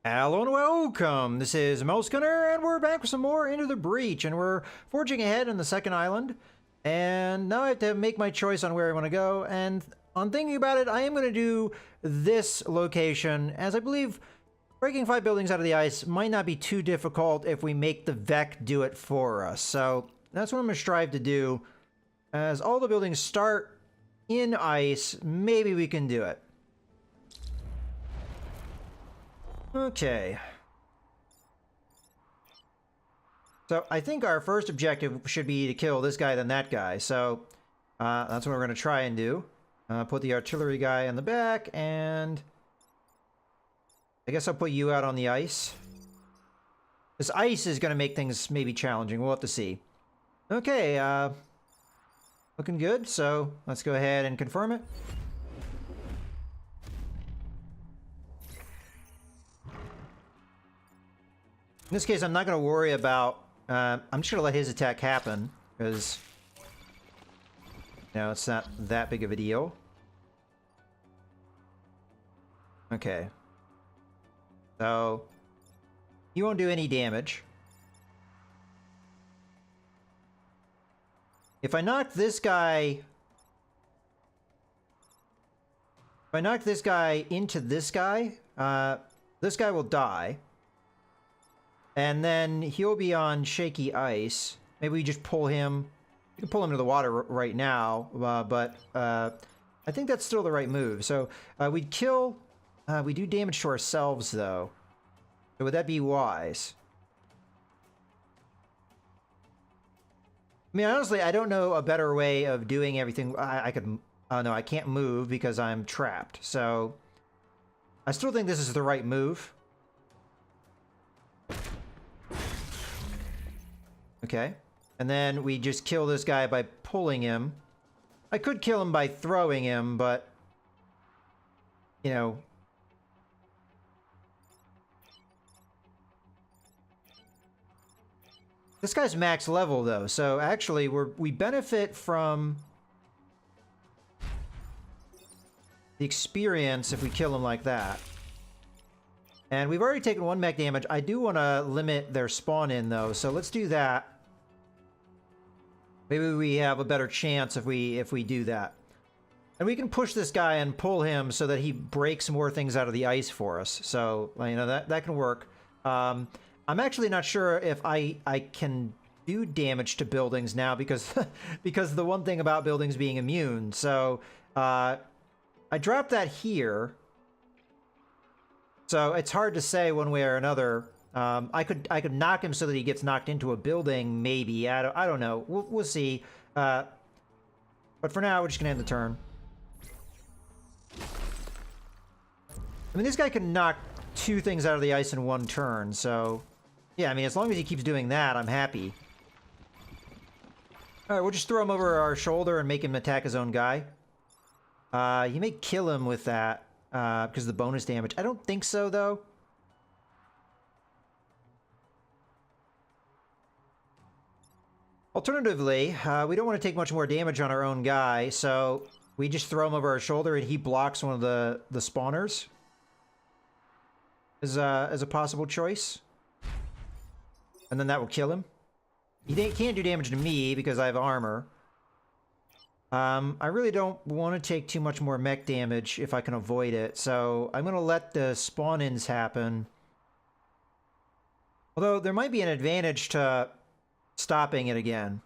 Hello and welcome! This is Gunner, and we're back with some more Into the Breach, and we're forging ahead on the second island. And now I have to make my choice on where I want to go, and on thinking about it, I am going to do this location, as I believe breaking 5 buildings out of the ice might not be too difficult if we make the Vec do it for us. So that's what I'm going to strive to do. As all the buildings start in ice, maybe we can do it. Okay. So I think our first objective should be to kill this guy, then that guy. So that's what we're going to try and do. Put the artillery guy in the back, and I guess I'll put you out on the ice. This ice is going to make things maybe challenging. We'll have to see. Okay, looking good. So let's go ahead and confirm it. In this case, I'm not going to worry about... I'm just going to let his attack happen, because... it's not that big of a deal. Okay. So... you won't do any damage. If I knock this guy... if I knock this guy into this guy will die. And then he'll be on shaky ice. Maybe we just pull him. We can pull him to the water right now, but I think that's still the right move. So we'd kill... we do damage to ourselves, though. So would that be wise? I mean, honestly, I don't know a better way of doing everything. I could... oh, no, I can't move because I'm trapped. So I still think this is the right move. Okay, and then we just kill this guy by pulling him. I could kill him by throwing him, but... you know... this guy's max level, though, so actually we benefit from the experience if we kill him like that. And we've already taken 1 mech damage. I do want to limit their spawn-in, though, so let's do that. Maybe we have a better chance if we do that. And we can push this guy and pull him so that he breaks more things out of the ice for us. So, that can work. I'm actually not sure if I can do damage to buildings now because because the one thing about buildings being immune. So, I dropped that here. So it's hard to say one way or another. I could knock him so that he gets knocked into a building, maybe. I don't know. We'll see. But for now, we're just gonna end the turn. I mean, this guy can knock 2 things out of the ice in 1 turn. So, yeah. I mean, as long as he keeps doing that, I'm happy. All right, we'll just throw him over our shoulder and make him attack his own guy. You may kill him with that. Because of the bonus damage. I don't think so, though. Alternatively, we don't want to take much more damage on our own guy, so we just throw him over our shoulder and he blocks one of the spawners. As a possible choice. And then that will kill him. He can't do damage to me because I have armor. I really don't want to take too much more mech damage if I can avoid it, so I'm going to let the spawn-ins happen. Although, there might be an advantage to stopping it again.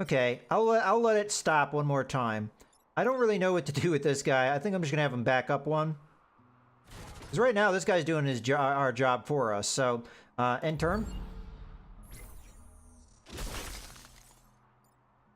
Okay, I'll let it stop one more time. I don't really know what to do with this guy. I think I'm just going to have him back up one. Because right now, this guy's doing our job for us, so end turn.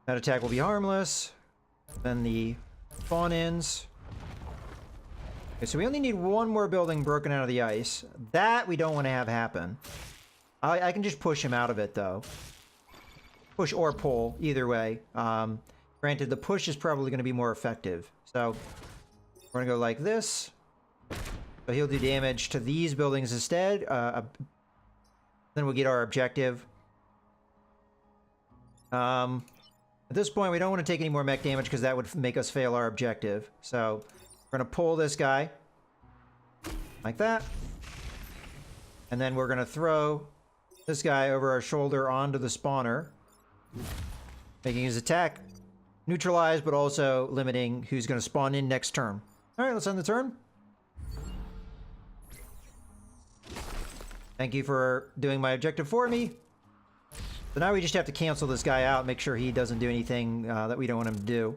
That attack will be harmless. Then the spawn-ins. Okay, so we only need 1 more building broken out of the ice. That we don't want to have happen. I can just push him out of it, though. Push or pull, either way. Granted, the push is probably going to be more effective. So, we're going to go like this. So he'll do damage to these buildings instead. Then we'll get our objective. At this point, we don't want to take any more mech damage because that would make us fail our objective. So we're going to pull this guy like that. And then we're going to throw this guy over our shoulder onto the spawner, making his attack neutralized, but also limiting who's going to spawn in next turn. All right, let's end the turn. Thank you for doing my objective for me. So now we just have to cancel this guy out, make sure he doesn't do anything that we don't want him to do.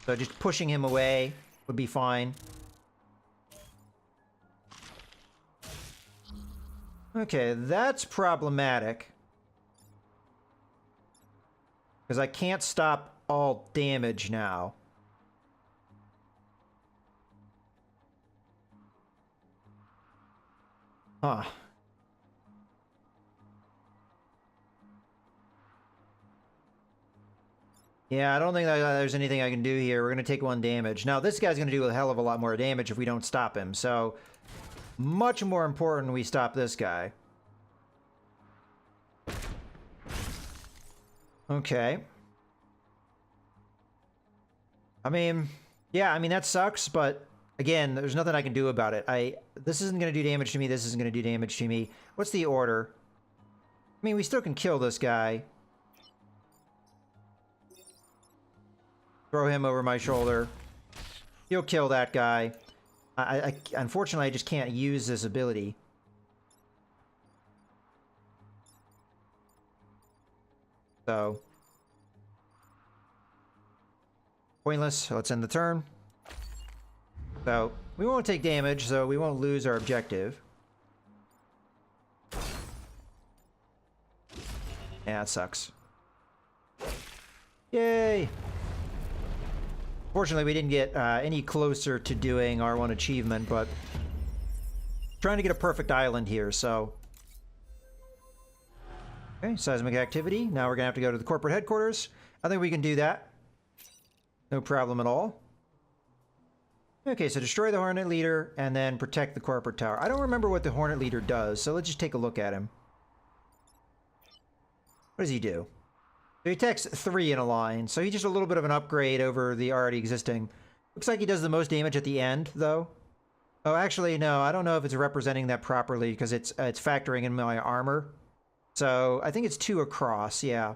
So just pushing him away would be fine. Okay, that's problematic. Because I can't stop all damage now. Huh. Yeah, I don't think that there's anything I can do here. We're going to take 1 damage. Now, this guy's going to do a hell of a lot more damage if we don't stop him. So, much more important we stop this guy. Okay. I mean, yeah, I mean, that sucks, but again, there's nothing I can do about it. This isn't going to do damage to me. This isn't going to do damage to me. What's the order? I mean, we still can kill this guy. Throw him over my shoulder. He'll kill that guy. Unfortunately, I just can't use this ability. So. Pointless. Let's end the turn. So, we won't take damage, so we won't lose our objective. Yeah, it sucks. Yay! Fortunately, we didn't get any closer to doing our 1 achievement, but trying to get a perfect island here, so. Okay, seismic activity. Now we're gonna have to go to the corporate headquarters. I think we can do that. No problem at all. Okay, so destroy the Hornet Leader and then protect the corporate tower. I don't remember what the Hornet Leader does, so let's just take a look at him. What does he do? So he attacks 3 in a line, so he's just a little bit of an upgrade over the already existing. Looks like he does the most damage at the end, though. Oh, actually, no, I don't know if it's representing that properly because it's factoring in my armor. So I think it's 2 across, yeah.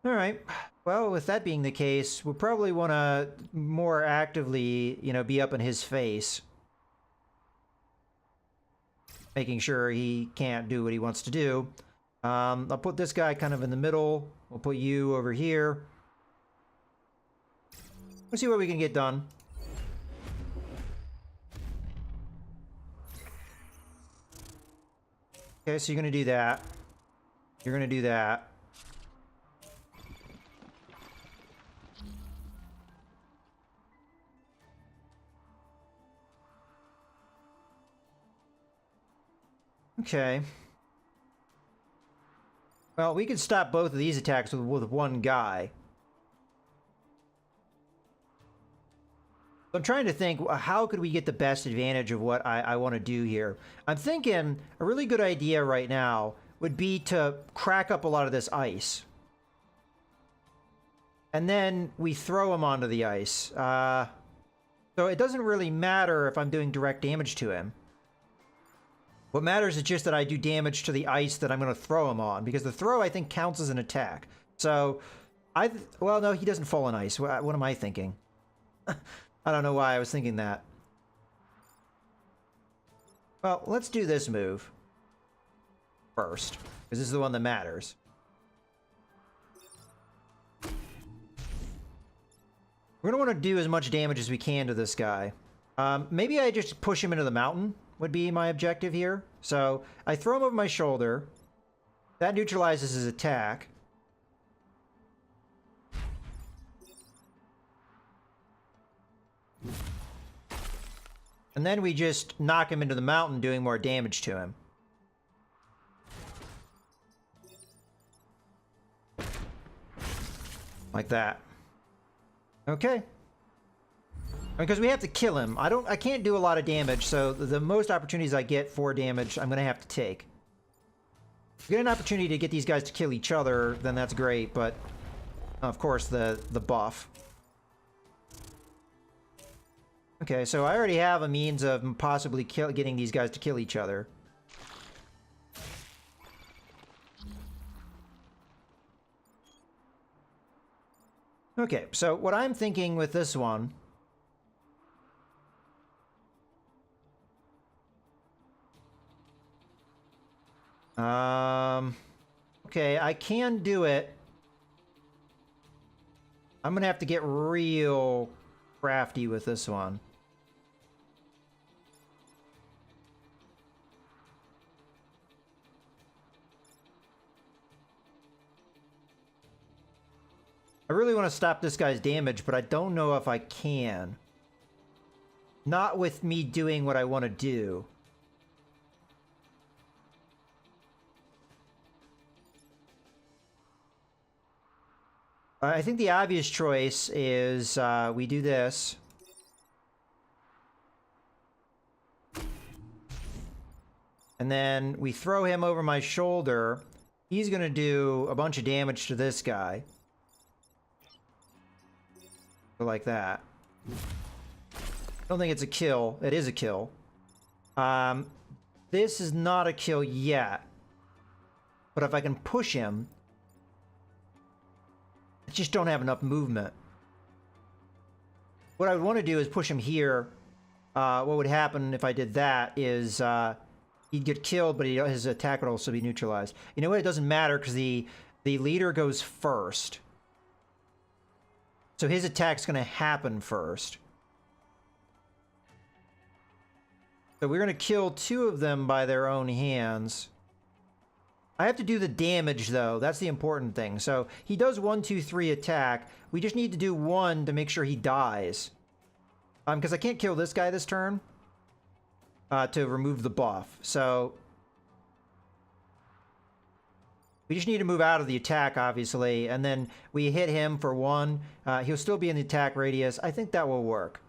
All right. Well, with that being the case, we'll probably want to more actively, you know, be up in his face. Making sure he can't do what he wants to do. I'll put this guy kind of in the middle. We'll put you over here. Let's see what we can get done. Okay, so you're going to do that. You're going to do that. Okay. Well, we could stop both of these attacks with 1 guy. I'm trying to think, how could we get the best advantage of what I want to do here? I'm thinking a really good idea right now would be to crack up a lot of this ice. And then we throw him onto the ice. So it doesn't really matter if I'm doing direct damage to him. What matters is just that I do damage to the ice that I'm going to throw him on, because the throw, I think, counts as an attack. So, well, no, he doesn't fall on ice. What am I thinking? I don't know why I was thinking that. Well, let's do this move first, because this is the one that matters. We're going to want to do as much damage as we can to this guy. Maybe I just push him into the mountain. Would be my objective here. So I throw him over my shoulder. That neutralizes his attack. And then we just knock him into the mountain, doing more damage to him. Like that. Okay. Because we have to kill him. I can't do a lot of damage, so the most opportunities I get for damage, I'm going to have to take. If we get an opportunity to get these guys to kill each other, then that's great, but of course the buff. Okay, so I already have a means of possibly getting these guys to kill each other. Okay, so what I'm thinking with this one... Okay, I can do it. I'm gonna have to get real crafty with this one. I really want to stop this guy's damage, but I don't know if I can. Not with me doing what I want to do. I think the obvious choice is we do this. And then we throw him over my shoulder. He's going to do a bunch of damage to this guy. Like that. I don't think it's a kill. It is a kill. This is not a kill yet. But if I can push him... I just don't have enough movement. What I would want to do is push him here. What would happen if I did that is he'd get killed, but his attack would also be neutralized. You know what? It doesn't matter because the leader goes first. So his attack's going to happen first. So we're going to kill two of them by their own hands. I have to do the damage, though. That's the important thing. So he does 1, 2, 3 attack. We just need to do 1 to make sure he dies. Because I can't kill this guy this turn to remove the buff. So we just need to move out of the attack, obviously, and then we hit him for 1. He'll still be in the attack radius. I think that will work.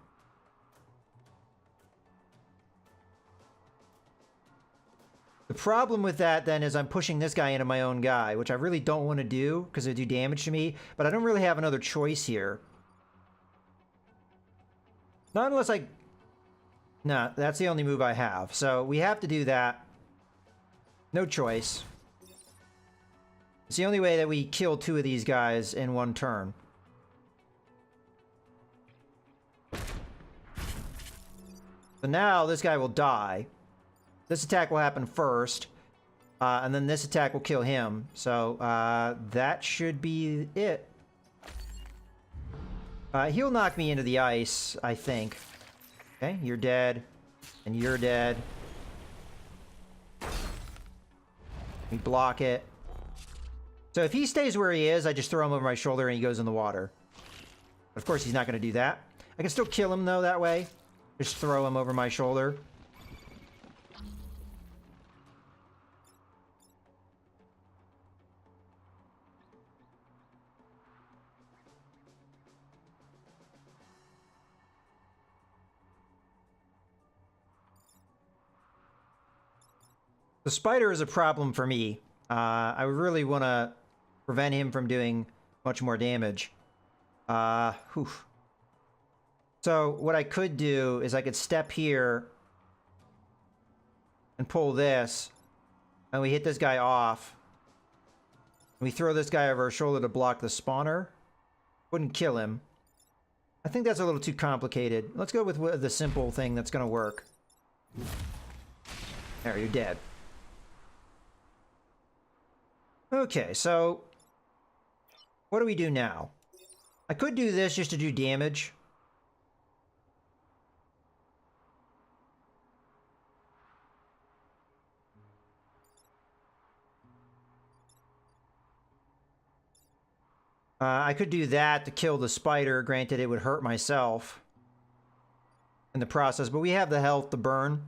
The problem with that, then, is I'm pushing this guy into my own guy, which I really don't want to do, because it would do damage to me, but I don't really have another choice here. Not unless I... No, that's the only move I have. So we have to do that. No choice. It's the only way that we kill 2 of these guys in 1 turn. So now this guy will die. This attack will happen first. And then this attack will kill him. So that should be it. He'll knock me into the ice, I think. Okay, you're dead. And you're dead. We block it. So if he stays where he is, I just throw him over my shoulder and he goes in the water. Of course, he's not going to do that. I can still kill him, though, that way. Just throw him over my shoulder. The spider is a problem for me. I really want to prevent him from doing much more damage. So what I could do is I could step here and pull this, and we hit this guy off. And we throw this guy over our shoulder to block the spawner. Wouldn't kill him. I think that's a little too complicated. Let's go with the simple thing that's going to work. There, you're dead. Okay, so what do we do now? I could do this just to do damage. I could do that to kill the spider. Granted, it would hurt myself in the process, but we have the health to burn.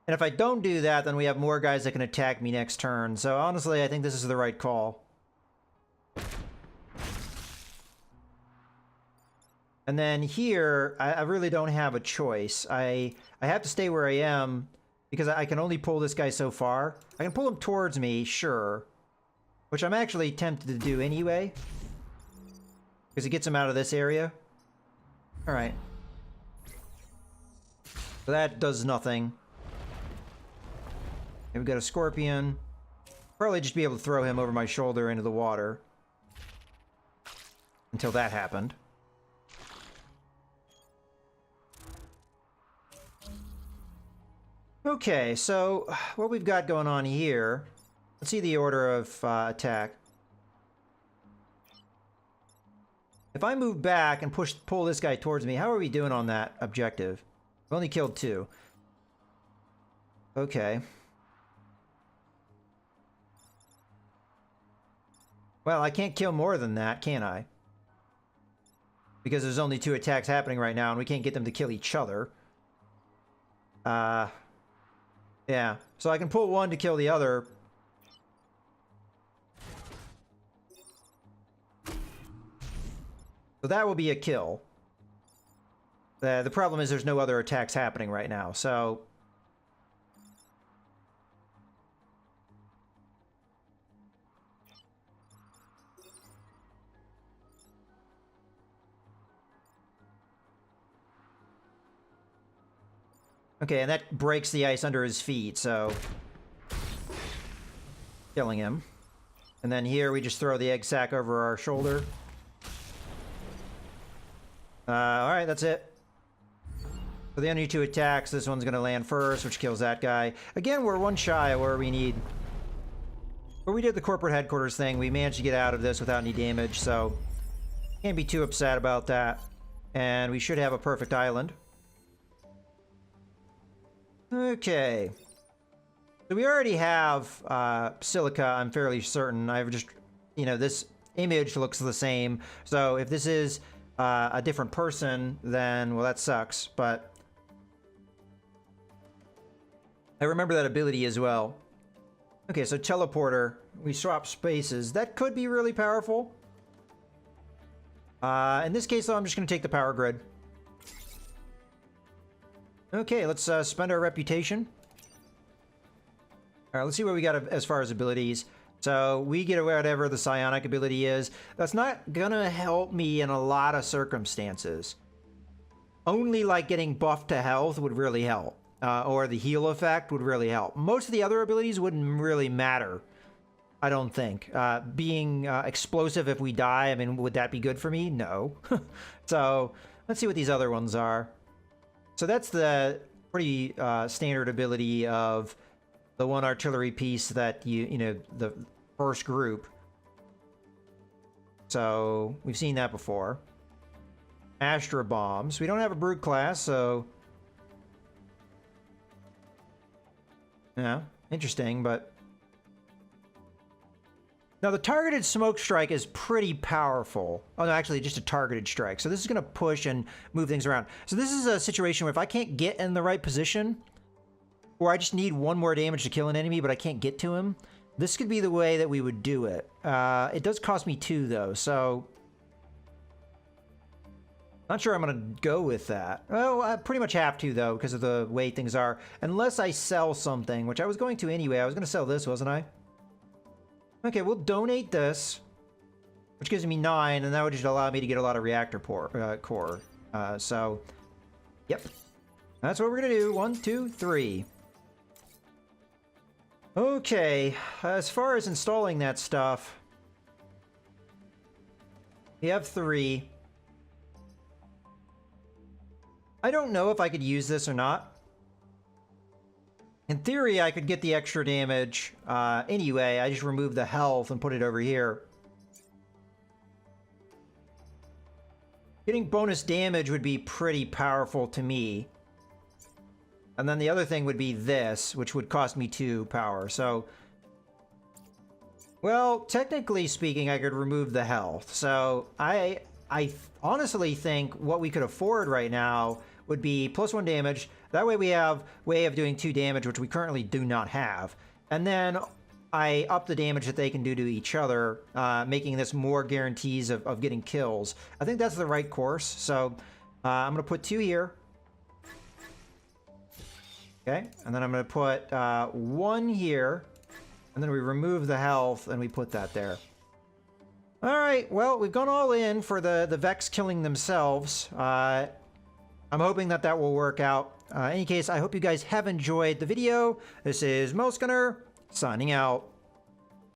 And if I don't do that, then we have more guys that can attack me next turn. So honestly, I think this is the right call. And then here, I really don't have a choice. I have to stay where I am because I can only pull this guy so far. I can pull him towards me, sure. Which I'm actually tempted to do anyway. Because it gets him out of this area. Alright. So that does nothing. And we've got a scorpion. Probably just be able to throw him over my shoulder into the water. Until that happened. Okay, so what we've got going on here... Let's see the order of attack. If I move back and pull this guy towards me, how are we doing on that objective? I've only killed 2. Okay. Well, I can't kill more than that, can I? Because there's only 2 attacks happening right now, and we can't get them to kill each other. Yeah. So I can pull one to kill the other. So that will be a kill. The problem is there's no other attacks happening right now, so... Okay, and that breaks the ice under his feet, so... Killing him. And then here we just throw the egg sac over our shoulder. Alright, that's it. For the only 2 attacks, this one's gonna land first, which kills that guy. Again, we're 1 shy of where we need... Where we did the corporate headquarters thing, we managed to get out of this without any damage, so... Can't be too upset about that. And we should have a perfect island. Okay. So we already have silica, I'm fairly certain. I've just... You know, this image looks the same. So if this is... a different person, then, well, that sucks, but I remember that ability as well. Okay, so teleporter, we swap spaces. That could be really powerful. In this case, though, I'm just going to take the power grid. Okay, let's spend our reputation. All right, let's see what we got as far as abilities. So we get whatever the psionic ability is. That's not gonna help me in a lot of circumstances. Only like getting buffed to health would really help. Or the heal effect would really help. Most of the other abilities wouldn't really matter, I don't think. Being explosive if we die, I mean, would that be good for me? No. So let's see what these other ones are. So that's the pretty standard ability of the 1 artillery piece that you know, the first group. So we've seen that before. Astra bombs. We don't have a brute class, so yeah, interesting. But now the targeted smoke strike is pretty powerful. Oh no, actually just a targeted strike. So this is going to push and move things around. So this is a situation where if I can't get in the right position, or I just need 1 more damage to kill an enemy, but I can't get to him, this could be the way that we would do it. It does cost me 2, though, so... Not sure I'm going to go with that. Well, I pretty much have to, though, because of the way things are. Unless I sell something, which I was going to anyway. I was going to sell this, wasn't I? Okay, we'll donate this, which gives me 9, and that would just allow me to get a lot of reactor core. So, yep. That's what we're going to do. 1, 2, 3. Okay, as far as installing that stuff, we have 3. I don't know if I could use this or not. In theory, I could get the extra damage anyway. I just remove the health and put it over here. Getting bonus damage would be pretty powerful to me. And then the other thing would be this, which would cost me 2 power. So, well, technically speaking, I could remove the health. So I honestly think what we could afford right now would be +1 damage. That way we have way of doing 2 damage, which we currently do not have. And then I up the damage that they can do to each other, making this more guarantees of getting kills. I think that's the right course. So I'm going to put 2 here. Okay, and then I'm going to put 1 here, and then we remove the health, and we put that there. All right, well, we've gone all in for the Vex killing themselves. I'm hoping that that will work out. In any case, I hope you guys have enjoyed the video. This is Melsgunner, signing out.